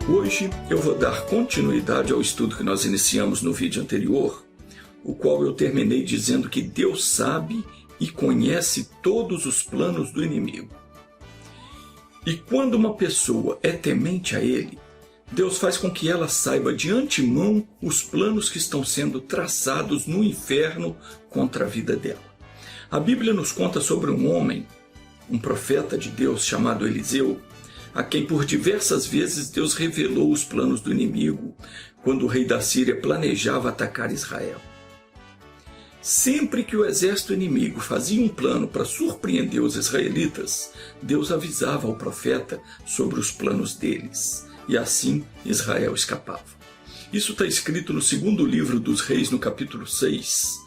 Hoje eu vou dar continuidade ao estudo que nós iniciamos no vídeo anterior, o qual eu terminei dizendo que Deus sabe e conhece todos os planos do inimigo. E quando uma pessoa é temente a Ele, Deus faz com que ela saiba de antemão os planos que estão sendo traçados no inferno contra a vida dela. A Bíblia nos conta sobre um homem, um profeta de Deus chamado Eliseu, a quem por diversas vezes Deus revelou os planos do inimigo quando o rei da Síria planejava atacar Israel. Sempre que o exército inimigo fazia um plano para surpreender os israelitas, Deus avisava ao profeta sobre os planos deles, e assim Israel escapava. Isso está escrito no segundo livro dos Reis, no capítulo 6,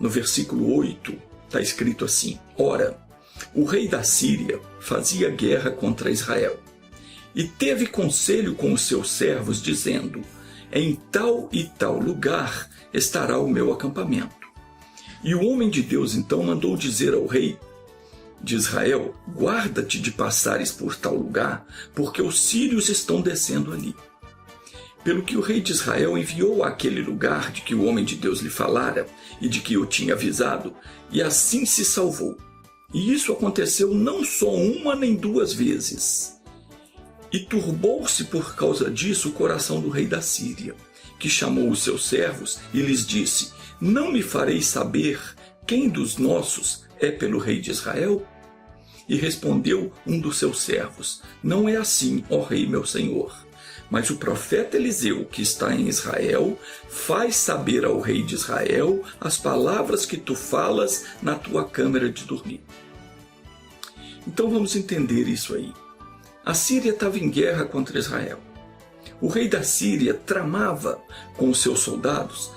no versículo 8, está escrito assim: Ora, o rei da Síria fazia guerra contra Israel, e teve conselho com os seus servos, dizendo: em tal e tal lugar estará o meu acampamento. E o homem de Deus então mandou dizer ao rei de Israel: guarda-te de passares por tal lugar, porque os sírios estão descendo ali. Pelo que o rei de Israel enviou àquele lugar de que o homem de Deus lhe falara e de que eu tinha avisado, e assim se salvou. E isso aconteceu não só uma nem duas vezes. E turbou-se por causa disso o coração do rei da Síria, que chamou os seus servos e lhes disse: não me fareis saber quem dos nossos é pelo rei de Israel? E respondeu um dos seus servos: não é assim, ó rei meu senhor. Mas o profeta Eliseu, que está em Israel, faz saber ao rei de Israel as palavras que tu falas na tua câmara de dormir. Então vamos entender isso aí. A Síria estava em guerra contra Israel. O rei da Síria tramava com os seus soldados: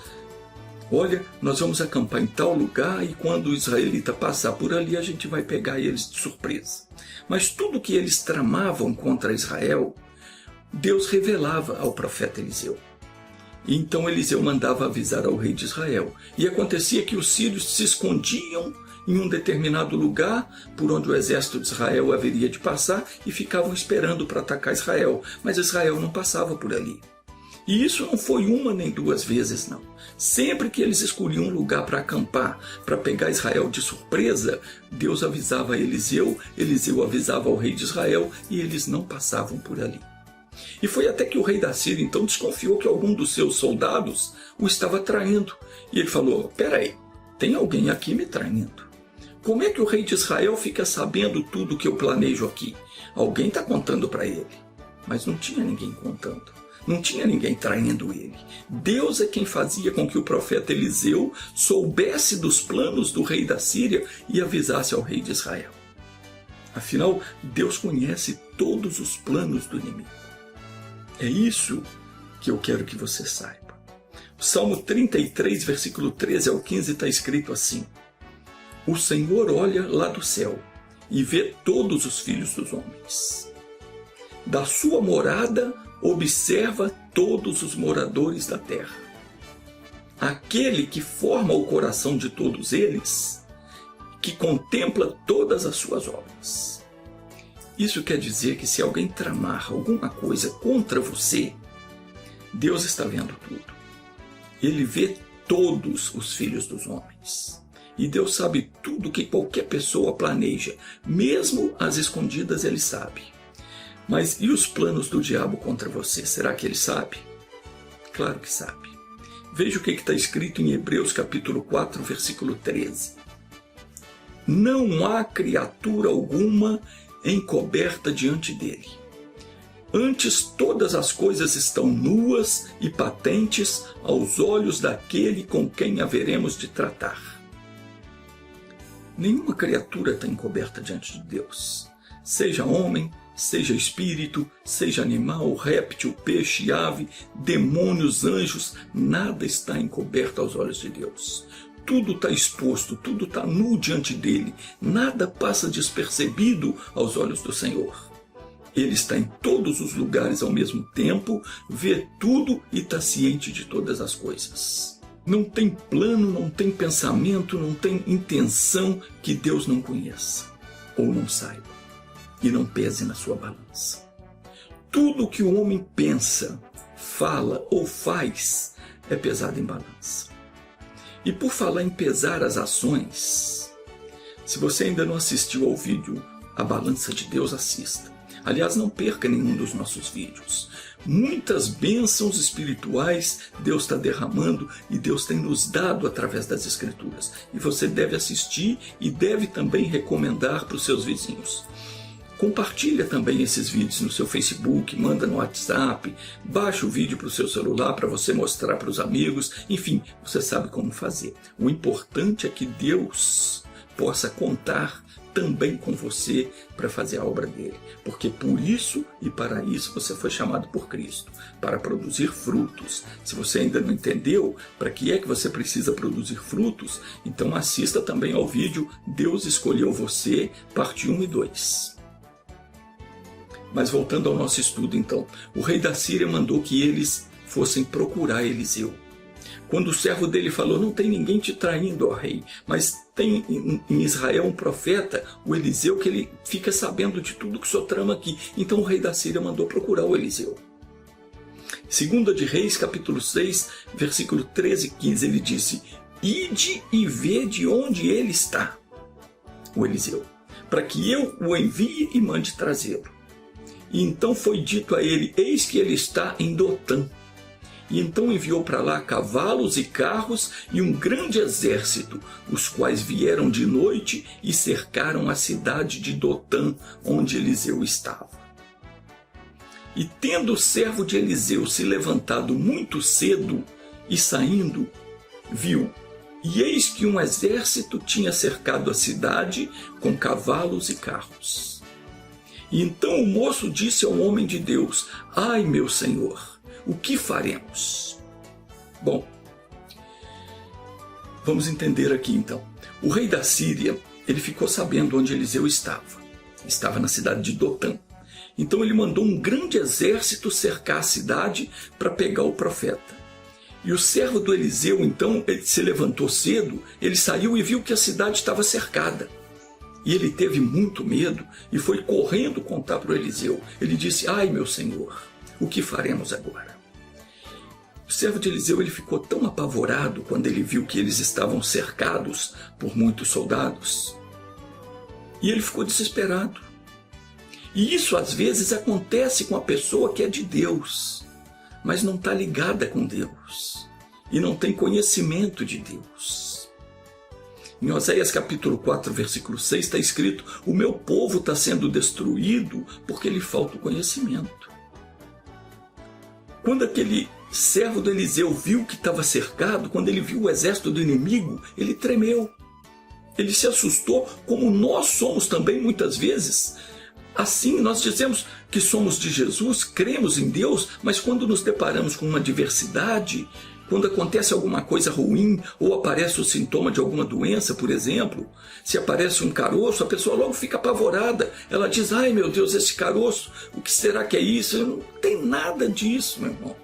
olha, nós vamos acampar em tal lugar e quando o israelita passar por ali a gente vai pegar eles de surpresa. Mas tudo que eles tramavam contra Israel, Deus revelava ao profeta Eliseu. E então Eliseu mandava avisar ao rei de Israel. E acontecia que os sírios se escondiam em um determinado lugar por onde o exército de Israel haveria de passar e ficavam esperando para atacar Israel. Mas Israel não passava por ali. E isso não foi uma nem duas vezes, não. Sempre que eles escolhiam um lugar para acampar, para pegar Israel de surpresa, Deus avisava a Eliseu, Eliseu avisava ao rei de Israel e eles não passavam por ali. E foi até que o rei da Síria então desconfiou que algum dos seus soldados o estava traindo. E ele falou: peraí, tem alguém aqui me traindo. Como é que o rei de Israel fica sabendo tudo que eu planejo aqui? Alguém está contando para ele. Mas não tinha ninguém contando. Não tinha ninguém traindo ele. Deus é quem fazia com que o profeta Eliseu soubesse dos planos do rei da Síria e avisasse ao rei de Israel. Afinal, Deus conhece todos os planos do inimigo. É isso que eu quero que você saiba. O Salmo 33, versículo 13 ao 15 está escrito assim: o Senhor olha lá do céu e vê todos os filhos dos homens. Da sua morada observa todos os moradores da terra. Aquele que forma o coração de todos eles, que contempla todas as suas obras. Isso quer dizer que se alguém tramar alguma coisa contra você, Deus está vendo tudo. Ele vê todos os filhos dos homens. E Deus sabe tudo que qualquer pessoa planeja, mesmo às escondidas ele sabe. Mas e os planos do diabo contra você? Será que ele sabe? Claro que sabe. Veja o que está escrito em Hebreus capítulo 4, versículo 13. Não há criatura alguma encoberta diante dele. Antes todas as coisas estão nuas e patentes aos olhos daquele com quem haveremos de tratar. Nenhuma criatura está encoberta diante de Deus. Seja homem, seja espírito, seja animal, réptil, peixe, ave, demônios, anjos, nada está encoberto aos olhos de Deus. Tudo está exposto, tudo está nu diante dele, nada passa despercebido aos olhos do Senhor. Ele está em todos os lugares ao mesmo tempo, vê tudo e está ciente de todas as coisas. Não tem plano, não tem pensamento, não tem intenção que Deus não conheça ou não saiba e não pese na sua balança. Tudo que o homem pensa, fala ou faz é pesado em balança. E por falar em pesar as ações, se você ainda não assistiu ao vídeo A Balança de Deus, assista. Aliás, não perca nenhum dos nossos vídeos. Muitas bênçãos espirituais Deus está derramando e Deus tem nos dado através das Escrituras. E você deve assistir e deve também recomendar para os seus vizinhos. Compartilha também esses vídeos no seu Facebook, manda no WhatsApp, baixa o vídeo para o seu celular para você mostrar para os amigos. Enfim, você sabe como fazer. O importante é que Deus possa contar também com você para fazer a obra dele. Porque por isso e para isso você foi chamado por Cristo, para produzir frutos. Se você ainda não entendeu para que é que você precisa produzir frutos, então assista também ao vídeo Deus Escolheu Você, parte 1 e 2. Mas voltando ao nosso estudo então, o rei da Síria mandou que eles fossem procurar Eliseu. Quando o servo dele falou, não tem ninguém te traindo, ó rei, mas tem em Israel um profeta, o Eliseu, que ele fica sabendo de tudo que o senhor trama aqui. Então o rei da Síria mandou procurar o Eliseu. 2 de Reis, capítulo 6, versículo 13 e 15, ele disse, ide e vede onde ele está, o Eliseu, para que eu o envie e mande trazê-lo. E então foi dito a ele, eis que ele está em Dotã. E então enviou para lá cavalos e carros e um grande exército, os quais vieram de noite e cercaram a cidade de Dotã, onde Eliseu estava. E tendo o servo de Eliseu se levantado muito cedo e saindo, viu, e eis que um exército tinha cercado a cidade com cavalos e carros. E então o moço disse ao homem de Deus, ai meu senhor, o que faremos? Bom, vamos entender aqui então. O rei da Síria, ele ficou sabendo onde Eliseu estava. Estava na cidade de Dotã. Então ele mandou um grande exército cercar a cidade para pegar o profeta. E o servo do Eliseu, então, ele se levantou cedo, ele saiu e viu que a cidade estava cercada. E ele teve muito medo e foi correndo contar para o Eliseu. Ele disse, ai meu senhor, o que faremos agora? O servo de Eliseu ele ficou tão apavorado quando ele viu que eles estavam cercados por muitos soldados. E ele ficou desesperado. E isso às vezes acontece com a pessoa que é de Deus, mas não está ligada com Deus e não tem conhecimento de Deus. Em Oséias capítulo 4, versículo 6 está escrito, o meu povo está sendo destruído porque lhe falta o conhecimento. Quando aquele servo do Eliseu viu que estava cercado, quando ele viu o exército do inimigo, ele tremeu. Ele se assustou, como nós somos também muitas vezes. Assim, nós dizemos que somos de Jesus, cremos em Deus, mas quando nos deparamos com uma adversidade, quando acontece alguma coisa ruim, ou aparece o sintoma de alguma doença, por exemplo, se aparece um caroço, a pessoa logo fica apavorada. Ela diz, ai meu Deus, esse caroço, o que será que é isso? Não tem nada disso, meu irmão.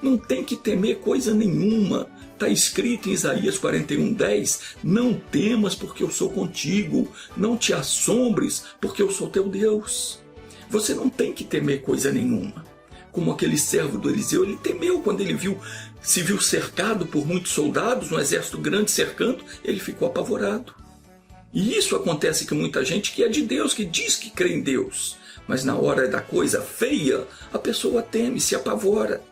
Não tem que temer coisa nenhuma. Está escrito em Isaías 41:10, não temas porque eu sou contigo, não te assombres porque eu sou teu Deus. Você não tem que temer coisa nenhuma. Como aquele servo do Eliseu, ele temeu quando ele se viu cercado por muitos soldados, um exército grande cercando, ele ficou apavorado. E isso acontece com muita gente que é de Deus, que diz que crê em Deus, mas na hora da coisa feia, a pessoa teme, se apavora.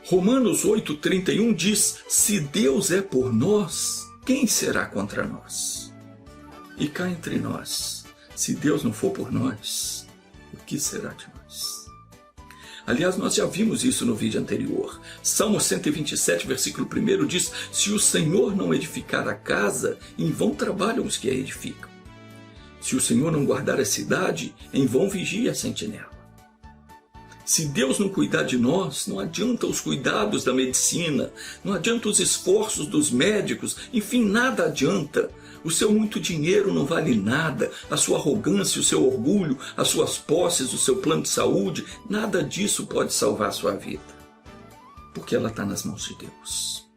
Romanos 8:31 diz, se Deus é por nós, quem será contra nós? E cá entre nós, se Deus não for por nós, o que será de nós? Aliás, nós já vimos isso no vídeo anterior. Salmo 127, versículo 1 diz, se o Senhor não edificar a casa, em vão trabalham os que a edificam. Se o Senhor não guardar a cidade, em vão vigia a sentinela. Se Deus não cuidar de nós, não adianta os cuidados da medicina, não adianta os esforços dos médicos, enfim, nada adianta. O seu muito dinheiro não vale nada, a sua arrogância, o seu orgulho, as suas posses, o seu plano de saúde, nada disso pode salvar a sua vida, porque ela está nas mãos de Deus.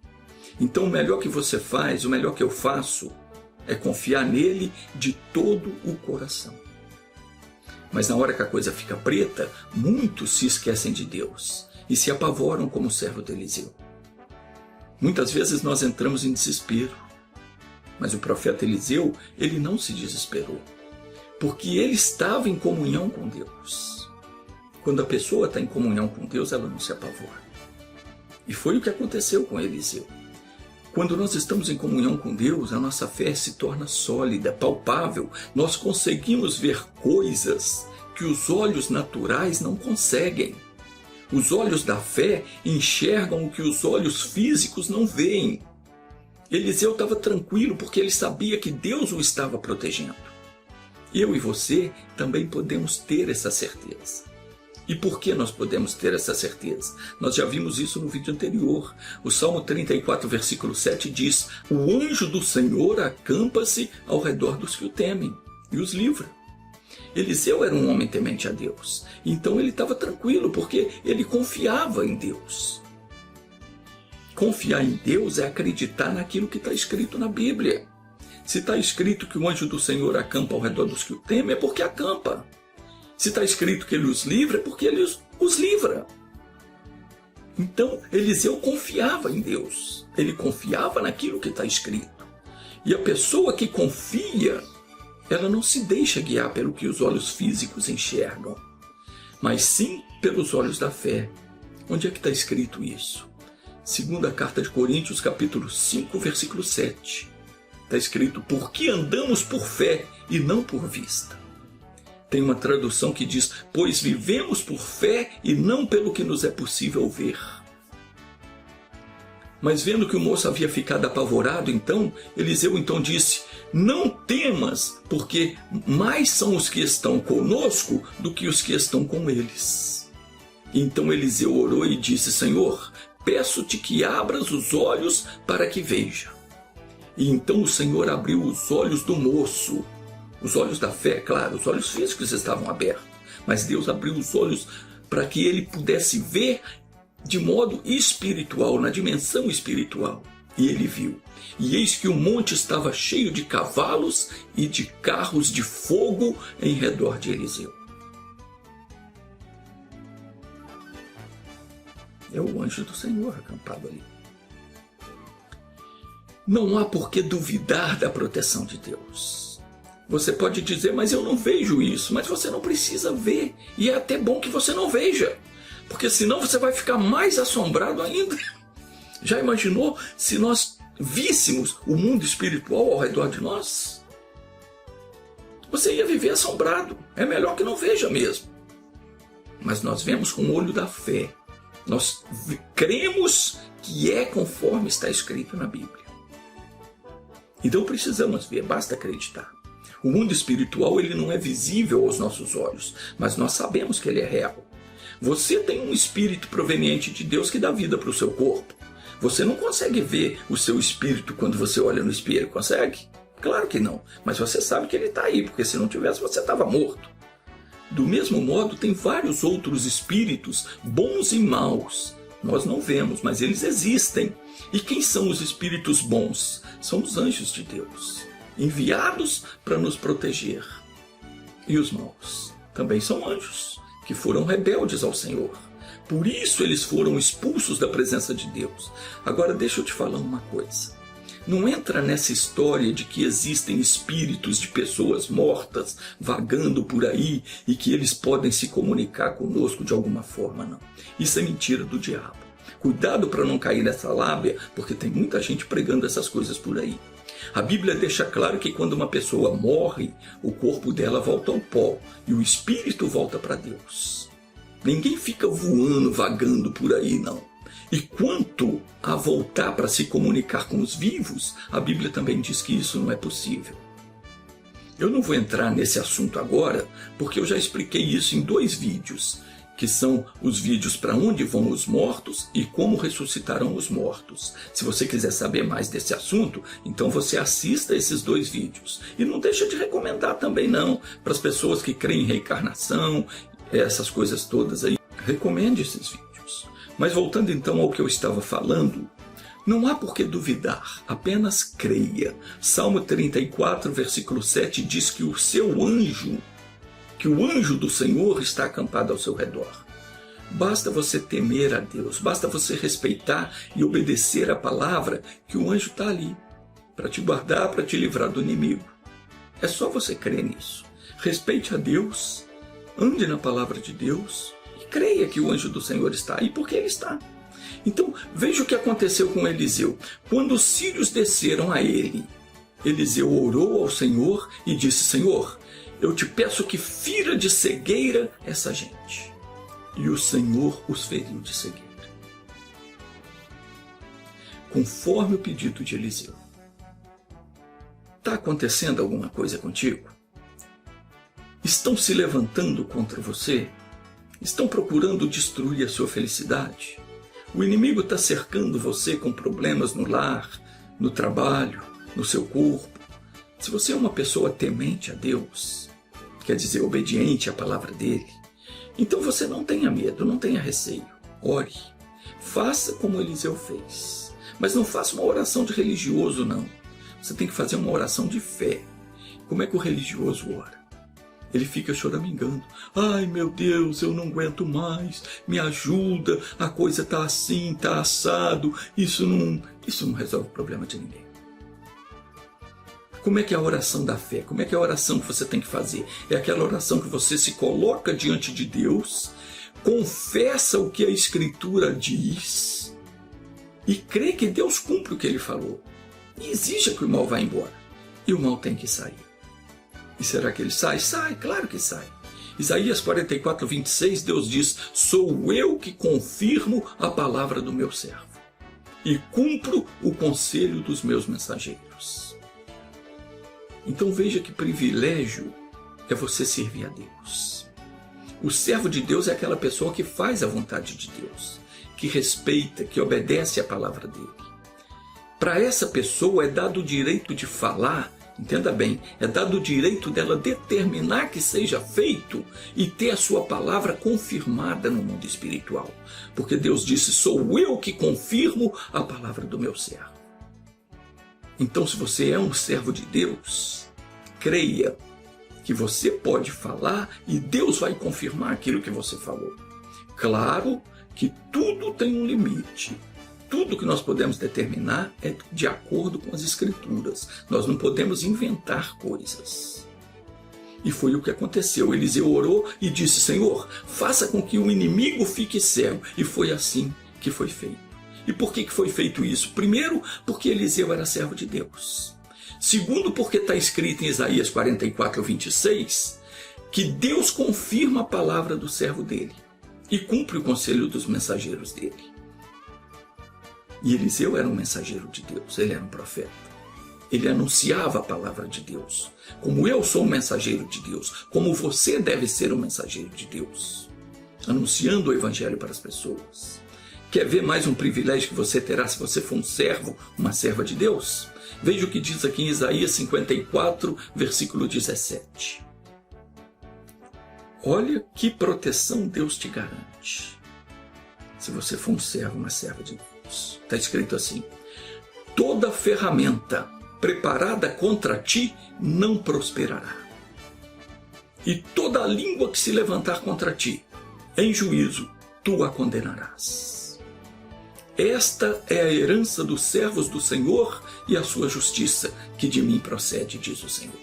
Então o melhor que você faz, o melhor que eu faço, é confiar nele de todo o coração. Mas na hora que a coisa fica preta, muitos se esquecem de Deus e se apavoram como o servo de Eliseu. Muitas vezes nós entramos em desespero, mas o profeta Eliseu, ele não se desesperou, porque ele estava em comunhão com Deus. Quando a pessoa está em comunhão com Deus, ela não se apavora. E foi o que aconteceu com Eliseu. Quando nós estamos em comunhão com Deus, a nossa fé se torna sólida, palpável. Nós conseguimos ver coisas que os olhos naturais não conseguem. Os olhos da fé enxergam o que os olhos físicos não veem. Eliseu estava tranquilo porque ele sabia que Deus o estava protegendo. Eu e você também podemos ter essa certeza. E por que nós podemos ter essa certeza? Nós já vimos isso no vídeo anterior. O Salmo 34, versículo 7 diz: o anjo do Senhor acampa-se ao redor dos que o temem e os livra. Eliseu era um homem temente a Deus. Então ele estava tranquilo porque ele confiava em Deus. Confiar em Deus é acreditar naquilo que está escrito na Bíblia. Se está escrito que o anjo do Senhor acampa ao redor dos que o temem, é porque acampa. Se está escrito que ele os livra, é porque ele os livra. Então, Eliseu confiava em Deus. Ele confiava naquilo que está escrito. E a pessoa que confia, ela não se deixa guiar pelo que os olhos físicos enxergam, mas sim pelos olhos da fé. Onde é que está escrito isso? Segunda carta de Coríntios, capítulo 5, versículo 7. Está escrito: porque andamos por fé e não por vista. Tem uma tradução que diz: pois vivemos por fé e não pelo que nos é possível ver. Mas vendo que o moço havia ficado apavorado, Eliseu disse: não temas, porque mais são os que estão conosco do que os que estão com eles. Então Eliseu orou e disse: Senhor, peço-te que abras os olhos para que veja. E então o Senhor abriu os olhos do moço. Os olhos da fé, claro, os olhos físicos estavam abertos, mas Deus abriu os olhos para que ele pudesse ver de modo espiritual, na dimensão espiritual. E ele viu. E eis que o monte estava cheio de cavalos e de carros de fogo em redor de Eliseu. É o anjo do Senhor acampado ali. Não há por que duvidar da proteção de Deus. Você pode dizer: mas eu não vejo isso. Mas você não precisa ver. E é até bom que você não veja, porque senão você vai ficar mais assombrado ainda. Já imaginou se nós víssemos o mundo espiritual ao redor de nós? Você ia viver assombrado. É melhor que não veja mesmo. Mas nós vemos com o olho da fé. Nós cremos que é conforme está escrito na Bíblia. Então precisamos ver, basta acreditar. O mundo espiritual, ele não é visível aos nossos olhos, mas nós sabemos que ele é real. Você tem um espírito proveniente de Deus que dá vida para o seu corpo. Você não consegue ver o seu espírito quando você olha no espelho, consegue? Claro que não, mas você sabe que ele está aí, porque se não tivesse você estava morto. Do mesmo modo, tem vários outros espíritos, bons e maus. Nós não vemos, mas eles existem. E quem são os espíritos bons? São os anjos de Deus, enviados para nos proteger. E os maus também são anjos, que foram rebeldes ao Senhor. Por isso eles foram expulsos da presença de Deus. Agora deixa eu te falar uma coisa. Não entra nessa história de que existem espíritos de pessoas mortas vagando por aí e que eles podem se comunicar conosco de alguma forma, não. Isso é mentira do diabo. Cuidado para não cair nessa lábia, porque tem muita gente pregando essas coisas por aí. A Bíblia deixa claro que quando uma pessoa morre, o corpo dela volta ao pó e o espírito volta para Deus. Ninguém fica voando, vagando por aí, não. E quanto a voltar para se comunicar com os vivos, a Bíblia também diz que isso não é possível. Eu não vou entrar nesse assunto agora, porque eu já expliquei isso em 2 vídeos, que são os vídeos para onde vão os mortos e como ressuscitarão os mortos. Se você quiser saber mais desse assunto, então você assista esses 2 vídeos. E não deixa de recomendar também não, para as pessoas que creem em reencarnação, essas coisas todas aí. Recomende esses vídeos. Mas voltando então ao que eu estava falando, Não há por que duvidar, apenas creia. Salmo 34, versículo 7 diz que o anjo do Senhor está acampado ao seu redor. Basta você temer a Deus, basta você respeitar e obedecer a palavra que o anjo está ali, para te guardar, para te livrar do inimigo. É só você crer nisso. Respeite a Deus, ande na palavra de Deus e creia que o anjo do Senhor está aí, porque ele está. Então, veja o que aconteceu com Eliseu. Quando os sírios desceram a ele, Eliseu orou ao Senhor e disse: Senhor, eu te peço que fira de cegueira essa gente. E o Senhor os feriu de cegueira, conforme o pedido de Eliseu. Está acontecendo alguma coisa contigo? Estão se levantando contra você? Estão procurando destruir a sua felicidade? O inimigo está cercando você com problemas no lar, no trabalho, no seu corpo. Se você é uma pessoa temente a Deus, quer dizer, obediente à palavra dele, então você não tenha medo, não tenha receio. Ore. Faça como Eliseu fez. Mas não faça uma oração de religioso, não. Você tem que fazer uma oração de fé. Como é que o religioso ora? Ele fica choramingando. Ai, meu Deus, eu não aguento mais. Me ajuda. A coisa está assim, está assado. Isso não resolve o problema de ninguém. Como é que é a oração da fé? Como é que é a oração que você tem que fazer? É aquela oração que você se coloca diante de Deus, confessa o que a Escritura diz e crê que Deus cumpre o que Ele falou. E exija que o mal vá embora. E o mal tem que sair. E será que ele sai? Sai, claro que sai. Isaías 44, 26, Deus diz: sou eu que confirmo a palavra do meu servo e cumpro o conselho dos meus mensageiros. Então veja que privilégio é você servir a Deus. O servo de Deus é aquela pessoa que faz a vontade de Deus, que respeita, que obedece à palavra dele. Para essa pessoa é dado o direito de falar, entenda bem, é dado o direito dela determinar que seja feito e ter a sua palavra confirmada no mundo espiritual. Porque Deus disse: sou eu que confirmo a palavra do meu servo. Então, se você é um servo de Deus, creia que você pode falar e Deus vai confirmar aquilo que você falou. Claro que tudo tem um limite. Tudo que nós podemos determinar é de acordo com as Escrituras. Nós não podemos inventar coisas. E foi o que aconteceu. Eliseu orou e disse: Senhor, faça com que o inimigo fique cego. E foi assim que foi feito. E por que foi feito isso? Primeiro, porque Eliseu era servo de Deus. Segundo, porque está escrito em Isaías 44, 26, que Deus confirma a palavra do servo dele e cumpre o conselho dos mensageiros dele. E Eliseu era um mensageiro de Deus, ele era um profeta. Ele anunciava a palavra de Deus. Como eu sou um mensageiro de Deus, como você deve ser um mensageiro de Deus, anunciando o evangelho para as pessoas. Quer ver mais um privilégio que você terá se você for um servo, uma serva de Deus? Veja o que diz aqui em Isaías 54, versículo 17. Olha que proteção Deus te garante se você for um servo, uma serva de Deus. Está escrito assim: toda ferramenta preparada contra ti não prosperará, e toda língua que se levantar contra ti, em juízo, tu a condenarás. Esta é a herança dos servos do Senhor e a sua justiça, que de mim procede, diz o Senhor.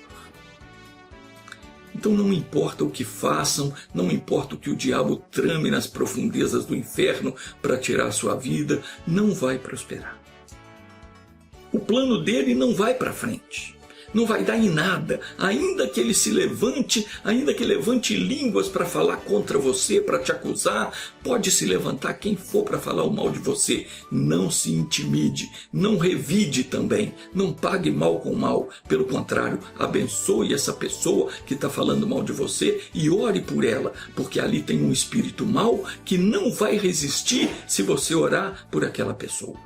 Então não importa o que façam, não importa o que o diabo trame nas profundezas do inferno para tirar a sua vida, não vai prosperar. O plano dele não vai para frente. Não vai dar em nada, ainda que ele se levante, ainda que levante línguas para falar contra você, para te acusar, pode se levantar quem for para falar o mal de você. Não se intimide, não revide também, não pague mal com mal. Pelo contrário, abençoe essa pessoa que está falando mal de você e ore por ela, porque ali tem um espírito mau que não vai resistir se você orar por aquela pessoa.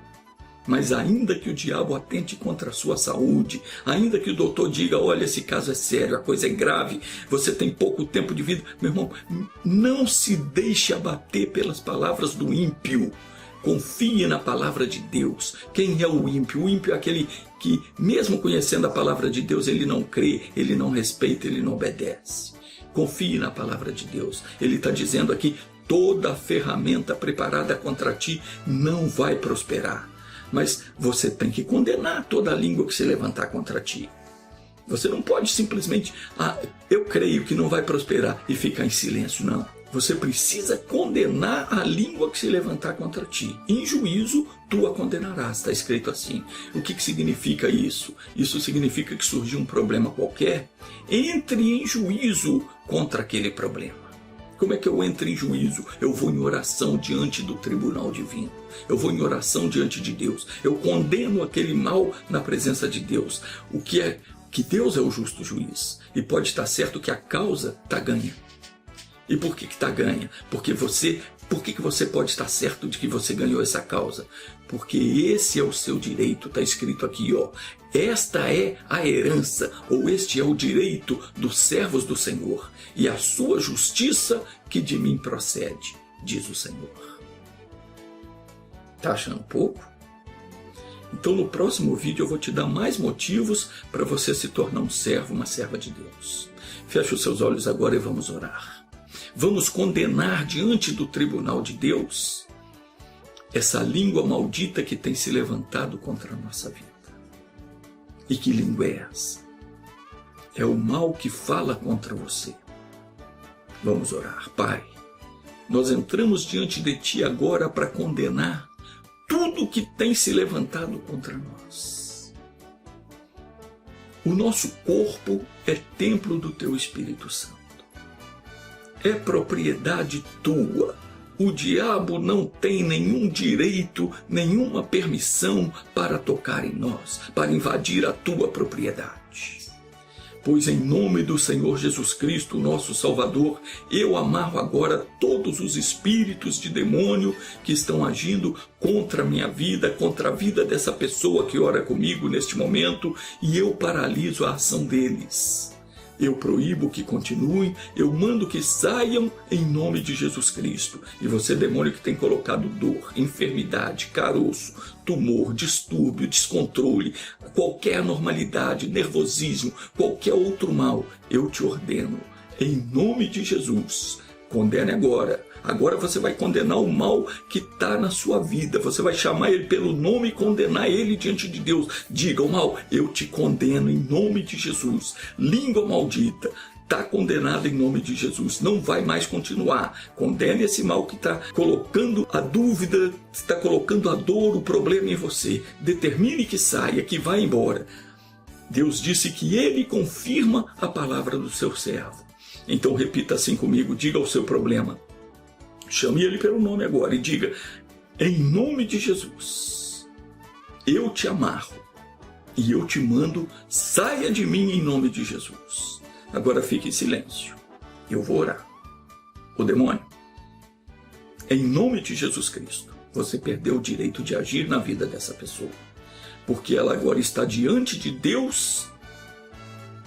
Mas ainda que o diabo atente contra a sua saúde, ainda que o doutor diga: olha, esse caso é sério, a coisa é grave, você tem pouco tempo de vida, meu irmão, não se deixe abater pelas palavras do ímpio. Confie na palavra de Deus. Quem é o ímpio? O ímpio é aquele que, mesmo conhecendo a palavra de Deus, ele não crê, ele não respeita, ele não obedece. Confie na palavra de Deus. Ele está dizendo aqui, toda ferramenta preparada contra ti não vai prosperar. Mas você tem que condenar toda a língua que se levantar contra ti. Você não pode simplesmente, eu creio que não vai prosperar e ficar em silêncio, não. Você precisa condenar a língua que se levantar contra ti. Em juízo, tu a condenarás. Está escrito assim. O que significa isso? Isso significa que surgiu um problema qualquer, entre em juízo contra aquele problema. Como é que eu entro em juízo? Eu vou em oração diante do tribunal divino. Eu vou em oração diante de Deus. Eu condeno aquele mal na presença de Deus. O que é que Deus é o justo juiz. E pode estar certo que a causa está ganha. E por que está ganha? Por que você pode estar certo de que você ganhou essa causa? Porque esse é o seu direito, está escrito aqui, ó. Esta é a herança, ou este é o direito dos servos do Senhor, e a sua justiça que de mim procede, diz o Senhor. Está achando pouco? Então no próximo vídeo eu vou te dar mais motivos para você se tornar um servo, uma serva de Deus. Feche os seus olhos agora e vamos orar. Vamos condenar diante do tribunal de Deus essa língua maldita que tem se levantado contra a nossa vida. E que língua é essa? É o mal que fala contra você. Vamos orar. Pai, nós entramos diante de Ti agora para condenar tudo que tem se levantado contra nós. O nosso corpo é templo do Teu Espírito Santo. É propriedade Tua. O diabo não tem nenhum direito, nenhuma permissão para tocar em nós, para invadir a Tua propriedade. Pois em nome do Senhor Jesus Cristo, nosso Salvador, eu amarro agora todos os espíritos de demônio que estão agindo contra a minha vida, contra a vida dessa pessoa que ora comigo neste momento, e eu paraliso a ação deles. Eu proíbo que continuem, eu mando que saiam em nome de Jesus Cristo. E você, demônio que tem colocado dor, enfermidade, caroço, tumor, distúrbio, descontrole, qualquer anormalidade, nervosismo, qualquer outro mal, eu te ordeno, em nome de Jesus, condene agora. Agora você vai condenar o mal que está na sua vida. Você vai chamar ele pelo nome e condenar ele diante de Deus. Diga o mal, eu te condeno em nome de Jesus. Língua maldita, está condenada em nome de Jesus. Não vai mais continuar. Condene esse mal que está colocando a dúvida, está colocando a dor, o problema em você. Determine que saia, que vá embora. Deus disse que ele confirma a palavra do seu servo. Então repita assim comigo, diga o seu problema. Chame ele pelo nome agora e diga, em nome de Jesus, eu te amarro e eu te mando, saia de mim em nome de Jesus. Agora fique em silêncio, eu vou orar. O demônio, em nome de Jesus Cristo, você perdeu o direito de agir na vida dessa pessoa, porque ela agora está diante de Deus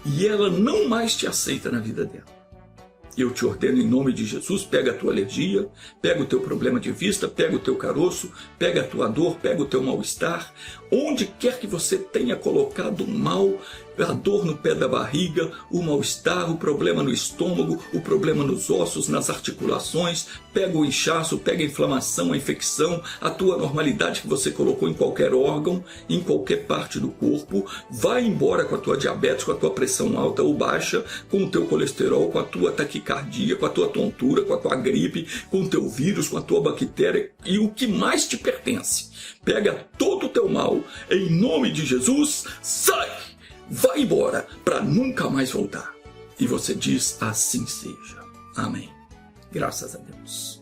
e ela não mais te aceita na vida dela. Eu te ordeno em nome de Jesus, pega a tua alergia, pega o teu problema de vista, pega o teu caroço, pega a tua dor, pega o teu mal-estar. Onde quer que você tenha colocado mal, a dor no pé da barriga, o mal-estar, o problema no estômago, o problema nos ossos, nas articulações, pega o inchaço, pega a inflamação, a infecção, a tua anormalidade que você colocou em qualquer órgão, em qualquer parte do corpo, vai embora com a tua diabetes, com a tua pressão alta ou baixa, com o teu colesterol, com a tua taquicardia, com a tua tontura, com a tua gripe, com o teu vírus, com a tua bactéria e o que mais te pertence. Pega todo o teu mal, em nome de Jesus, sai! Vai embora para nunca mais voltar. E você diz, assim seja. Amém. Graças a Deus.